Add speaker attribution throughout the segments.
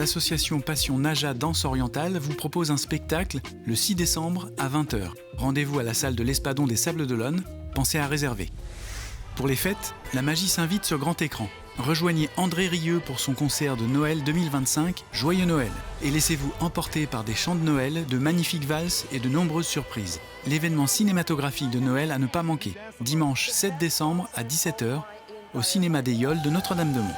Speaker 1: l'association Passion Naja Danse Orientale vous propose un spectacle le 6 décembre à 20h. Rendez-vous à la salle de l'Espadon des Sables d'Olonne. Pensez à réserver. Pour les fêtes, la magie s'invite sur grand écran. Rejoignez André Rieu pour son concert de Noël 2025, Joyeux Noël. Et laissez-vous emporter par des chants de Noël, de magnifiques valses et de nombreuses surprises. L'événement cinématographique de Noël à ne pas manquer. Dimanche 7 décembre à 17h, au cinéma des Yoles de Notre-Dame-de-Mont.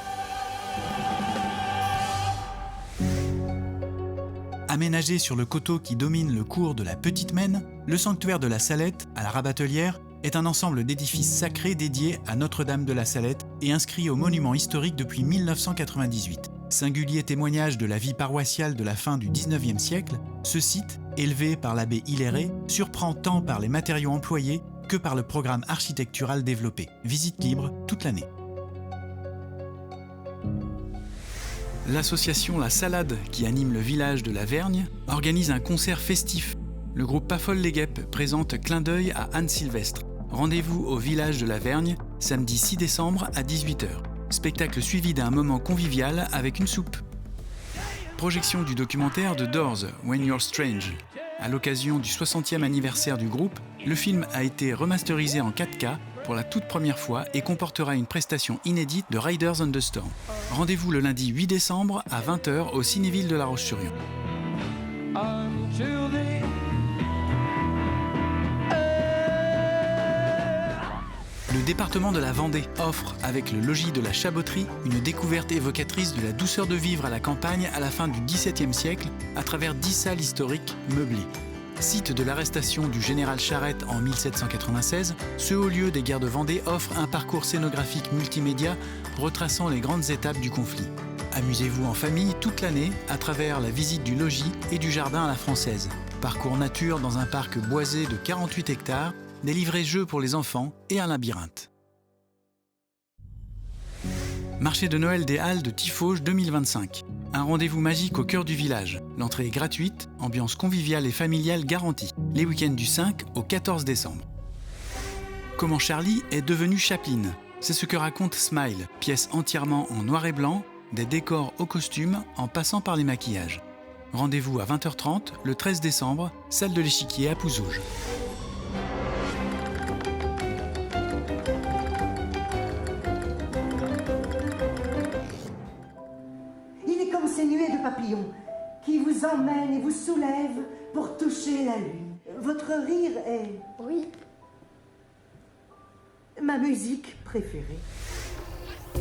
Speaker 1: Aménagé sur le coteau qui domine le cours de la Petite Maine, le sanctuaire de la Salette, à la Rabatelière, est un ensemble d'édifices sacrés dédiés à Notre-Dame de la Salette et inscrits au monument historique depuis 1998. Singulier témoignage de la vie paroissiale de la fin du XIXe siècle, ce site, élevé par l'abbé Hilleret, surprend tant par les matériaux employés que par le programme architectural développé. Visite libre toute l'année. L'association La Salade, qui anime le village de la Vergne, organise un concert festif. Le groupe Pas Folle les Guêpes présente Clin d'œil à Anne Sylvestre. Rendez-vous au village de la Vergne, samedi 6 décembre à 18h. Spectacle suivi d'un moment convivial avec une soupe. Projection du documentaire de Doors, When You're Strange. À l'occasion du 60e anniversaire du groupe, le film a été remasterisé en 4K pour la toute première fois et comportera une prestation inédite de Riders on the Storm. Rendez-vous le lundi 8 décembre à 20h au Cinéville de La Roche-sur-Yon. Le département de la Vendée offre, avec le logis de la Chaboterie, une découverte évocatrice de la douceur de vivre à la campagne à la fin du XVIIe siècle à travers 10 salles historiques meublées. Site de l'arrestation du général Charette en 1796, ce haut lieu des guerres de Vendée offre un parcours scénographique multimédia retraçant les grandes étapes du conflit. Amusez-vous en famille toute l'année à travers la visite du logis et du jardin à la française. Parcours nature dans un parc boisé de 48 hectares, des livrets jeux pour les enfants et un labyrinthe. Marché de Noël des Halles de Tiffauges 2025. Un rendez-vous magique au cœur du village. L'entrée est gratuite, ambiance conviviale et familiale garantie. Les week-ends du 5 au 14 décembre. Comment Charlie est devenu Chaplin. C'est ce que raconte Smile, pièce entièrement en noir et blanc, des décors au costume en passant par les maquillages. Rendez-vous à 20h30 le 13 décembre, salle de l'Échiquier à Pouzauges.
Speaker 2: Ces nuées de papillons qui vous emmènent et vous soulèvent pour toucher la lune. Votre rire est...
Speaker 3: Oui.
Speaker 2: Ma musique préférée.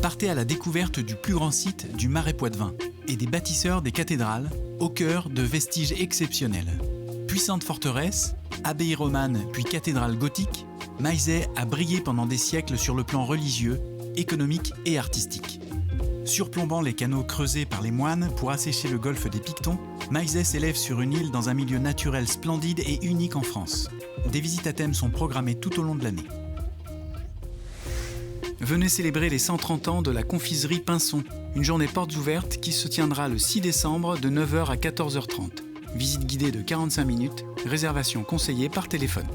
Speaker 1: Partez à la découverte du plus grand site du Marais Poitevin et des bâtisseurs des cathédrales au cœur de vestiges exceptionnels. Puissante forteresse, abbaye romane puis cathédrale gothique, Maillezais a brillé pendant des siècles sur le plan religieux, économique et artistique. Surplombant les canaux creusés par les moines pour assécher le golfe des Pictons, Maillezais s'élève sur une île dans un milieu naturel splendide et unique en France. Des visites à thème sont programmées tout au long de l'année. Venez célébrer les 130 ans de la confiserie Pinson, une journée portes ouvertes qui se tiendra le 6 décembre de 9h à 14h30. Visite guidée de 45 minutes, réservation conseillée par téléphone.